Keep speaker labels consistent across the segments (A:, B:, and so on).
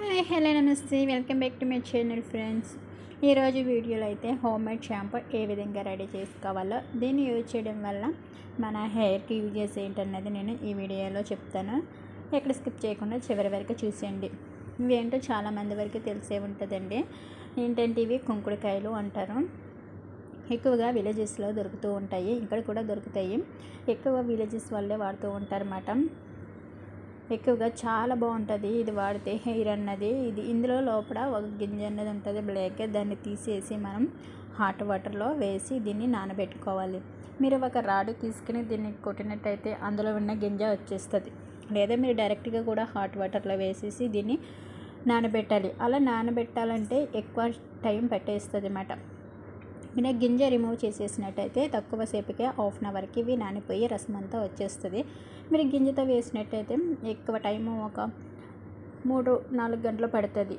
A: Hi hello నమస్తే welcome back to my channel friends. ఈరోజు వీడియోలో అయితే హోమ్ మేడ్ షాంపూ ఏ విధంగా రెడీ చేసుకోవాలో, దీన్ని యూజ్ చేయడం వల్ల మన హెయిర్కి యూజెస్ ఏంటన్నది నేను ఈ వీడియోలో చెప్తాను. ఎక్కడ స్కిప్ చేయకుండా చివరి వరకు చూసేయండి. ఇవేంటో చాలామంది వరకు తెలిసే ఉంటుందండి. ఏంటంటే ఇవి కుంకుడుకాయలు అంటారు. ఎక్కువగా విలేజెస్లో దొరుకుతూ ఉంటాయి, ఇక్కడ కూడా దొరుకుతాయి. ఎక్కువ విలేజెస్ వాళ్ళే వాడుతూ ఉంటారన్నమాట. ఎక్కువగా చాలా బాగుంటుంది ఇది వాడితే హెయిర్ అన్నది. ఇందులో లోపల ఒక గింజ అన్నది ఉంటుంది బ్లాక్, దాన్ని తీసేసి మనం హాట్ వాటర్లో వేసి దీన్ని నానబెట్టుకోవాలి. మీరు ఒక రాడు తీసుకుని దీన్ని కొట్టినట్టయితే అందులో ఉన్న గింజ వచ్చేస్తుంది. లేదా మీరు డైరెక్ట్గా కూడా హాట్ వాటర్లో వేసేసి దీన్ని నానబెట్టాలి. అలా నానబెట్టాలంటే ఎక్కువ టైం పట్టేస్తుంది అన్నమాట. మీరు గింజ రిమూవ్ చేసేసినట్టయితే తక్కువ సేపుకే హాఫ్ అన్ అవర్కి ఇవి నానిపోయి రసం అంతా వచ్చేస్తుంది. మీరు గింజతో వేసినట్టయితే ఎక్కువ టైము ఒక 3-4 గంటలు పడుతుంది.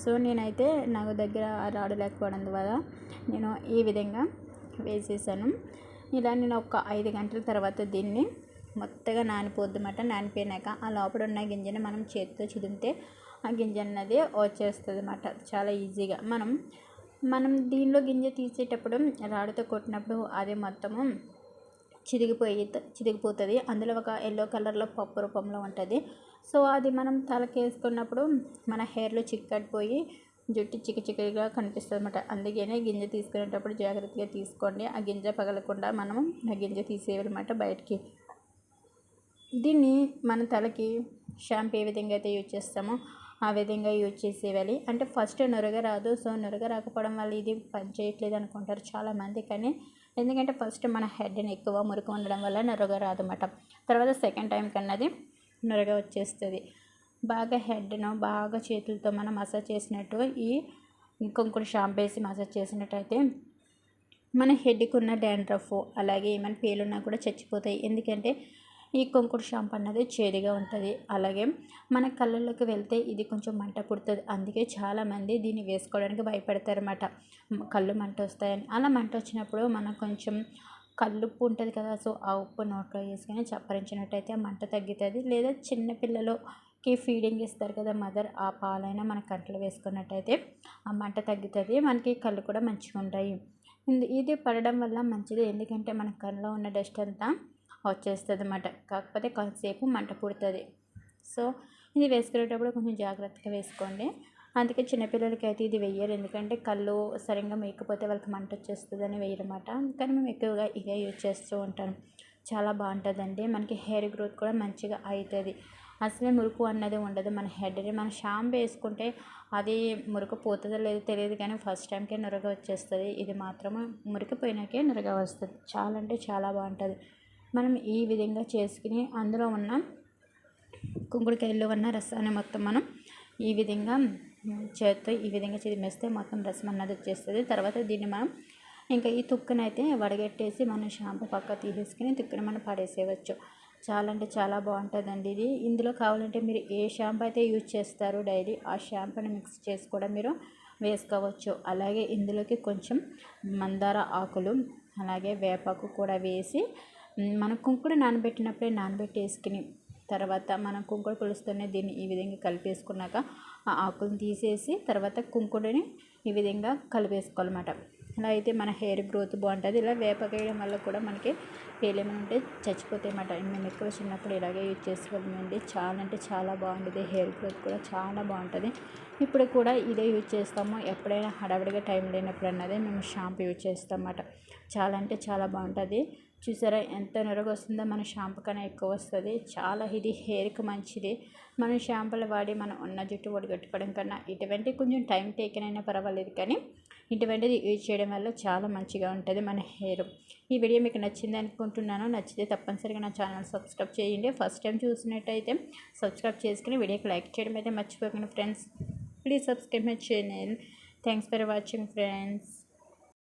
A: సో నేనైతే నాకు దగ్గర రాడు లేకపోవడం ద్వారా నేను ఈ విధంగా వేసేసాను. ఇలా నేను ఒక 5 గంటల తర్వాత దీన్ని మొత్తగా నానిపోద్ది అన్నమాట. నానిపోయినాక ఆ లోపల ఉన్న గింజని మనం చేతితో చిదిమితే ఆ గింజ అన్నది వచ్చేస్తుంది అన్నమాట. చాలా ఈజీగా మనం దీనిలో గింజ తీసేటప్పుడు రాడుతో కొట్టినప్పుడు అది మొత్తము చిరిగిపోతుంది. అందులో ఒక ఎల్లో కలర్లో పప్పు రూపంలో ఉంటుంది. సో అది మనం తలకి వేసుకున్నప్పుడు మన హెయిర్లో చిక్కడిపోయి జుట్టు చిక్కగా కనిపిస్తుంది అన్నమాట. అందుకనే గింజ తీసుకునేటప్పుడు జాగ్రత్తగా తీసుకోండి. ఆ గింజ పగలకుండా మనం ఆ గింజ తీసేయాలన్నమాట బయటికి. దీన్ని మన తలకి షాంపూ ఏ విధంగా అయితే యూజ్ చేస్తామో ఆ విధంగా యూజ్ చేసేయాలి. అంటే ఫస్ట్ నురగ రాదు. సో నురగ రాకపోవడం వల్ల ఇది పని చేయట్లేదు అనుకుంటారు చాలామంది. కానీ ఎందుకంటే ఫస్ట్ మన హెడ్ని ఎక్కువ మురికి ఉండడం వల్ల నురగ రాదన్నమాట. తర్వాత సెకండ్ టైం కన్నది నురగ వచ్చేస్తుంది. బాగా హెడ్ను బాగా చేతులతో మనం మసాజ్ చేసినట్టు ఈ కుంకుడు షాంపూ వేసి మసాజ్ చేసినట్టయితే మన హెడ్కి ఉన్న డాండ్రఫ్ అలాగే ఏమైనా పేలున్నా కూడా చచ్చిపోతాయి. ఎందుకంటే ఈ కుంకుడు షాంపూ అన్నది చేదుగా ఉంటుంది. అలాగే మన కళ్ళల్లోకి వెళ్తే ఇది కొంచెం మంట పుడుతుంది. అందుకే చాలామంది దీన్ని వేసుకోవడానికి భయపడతారన్నమాట. కళ్ళు మంట వస్తాయని. అలా మంట వచ్చినప్పుడు మనం కొంచెం కల్లుప్పు ఉంటుంది కదా, సో ఆ ఉప్పు నోట్లో వేసుకొని చప్పరించినట్టయితే ఆ మంట తగ్గుతుంది. లేదా చిన్నపిల్లలకి ఫీడింగ్ ఇస్తారు కదా మదర్, ఆ పాలైనా మన కంట్లో వేసుకున్నట్టయితే ఆ మంట తగ్గుతుంది. మనకి కళ్ళు కూడా మంచిగా ఉంటాయి. ఇది పడడం వల్ల మంచిది. ఎందుకంటే మన కళ్ళలో ఉన్న డస్ట్ అంతా వచ్చేస్తుంది అన్నమాట. కాకపోతే కొంతసేపు మంట పుడుతుంది. సో ఇది వేసుకునేటప్పుడు కొంచెం జాగ్రత్తగా వేసుకోండి. అందుకే చిన్నపిల్లలకి అయితే ఇది వెయ్యరు. ఎందుకంటే కళ్ళు సరిగ్గా మేయకపోతే వాళ్ళకి మంట వచ్చేస్తుందని వేయరన్నమాట. కానీ మేము ఎక్కువగా ఇదే యూజ్ చేస్తూ ఉంటాను. చాలా బాగుంటుందండి. మనకి హెయిర్ గ్రోత్ కూడా మంచిగా అవుతుంది. అసలే మురుకు అన్నది ఉండదు మన హెడ్ని. మన షాంపూ వేసుకుంటే అది మురికి పోతుందో లేదో తెలియదు, కానీ ఫస్ట్ టైంకే నురగ వచ్చేస్తుంది. ఇది మాత్రమే మురికిపోయినాకే నురగ వస్తుంది. చాలా అంటే చాలా బాగుంటుంది. మనం ఈ విధంగా చేసుకుని అందులో ఉన్న కుంకుడుకాయల్లో ఉన్న రసాన్ని మొత్తం మనం ఈ విధంగా చేత్తో ఈ విధంగా చిదిమేస్తే మొత్తం రసం అన్నది వచ్చేస్తుంది. తర్వాత దీన్ని మనం ఇంకా ఈ తుక్కునైతే వడగట్టేసి మనం షాంపూ పక్క తీసేసుకుని తుక్కుని మనం పడేసేయవచ్చు. చాలా అంటే చాలా బాగుంటుందండి ఇది. ఇందులో కావాలంటే మీరు ఏ షాంపూ అయితే యూజ్ చేస్తారో డైలీ ఆ షాంపూని మిక్స్ చేసి కూడా మీరు వేసుకోవచ్చు. అలాగే ఇందులోకి కొంచెం మందార ఆకులు అలాగే వేపాకు కూడా వేసి మనం కుంకుడు నానబెట్టినప్పుడే నానబెట్టేసుకుని తర్వాత మనం కుంకుడు పులుస్తూనే దీన్ని ఈ విధంగా కలిపేసుకున్నాక ఆ ఆకులను తీసేసి తర్వాత కుంకుడుని ఈ విధంగా కలిపేసుకోవాలన్నమాట. అలా అయితే మన హెయిర్ గ్రోత్ బాగుంటుంది. ఇలా వేపకేయడం వల్ల కూడా మనకి పేలేమైనా ఉంటే చచ్చిపోతాయి అన్నమాట. మేము ఎక్కువ చిన్నప్పుడు ఇలాగే యూజ్ చేసుకోవాలండి. చాలా అంటే చాలా బాగుంటుంది. హెయిర్ గ్రోత్ కూడా చాలా బాగుంటుంది. ఇప్పుడు కూడా ఇదే యూజ్ చేస్తాము. ఎప్పుడైనా హడావిడిగా టైం లేనప్పుడు అన్నదే మేము షాంపూ యూజ్ చేస్తాం అన్నమాట. చాలా అంటే చాలా బాగుంటుంది. చూసారా ఎంత నురగ వస్తుందో, మన షాంపూ కన్నా ఎక్కువ వస్తుంది. చాలా ఇది హెయిర్కి మంచిది. మనం షాంపూలు వాడి మనం ఉన్న జుట్టు ఒడిగట్టుకోవడం కన్నా ఇటువంటి కొంచెం టైం టేకెన్ అయినా పర్వాలేదు, కానీ ఇటువంటిది యూజ్ చేయడం వల్ల చాలా మంచిగా ఉంటుంది మన హెయిర్. ఈ వీడియో మీకు నచ్చింది అనుకుంటున్నాను. నచ్చితే తప్పనిసరిగా నా ఛానల్ సబ్స్క్రైబ్ చేయండి. ఫస్ట్ టైం చూసినట్టయితే సబ్స్క్రైబ్ చేసుకుని వీడియోకి లైక్ చేయడం అయితే మర్చిపోకండి friends. Please subscribe my channel. Thanks for watching friends.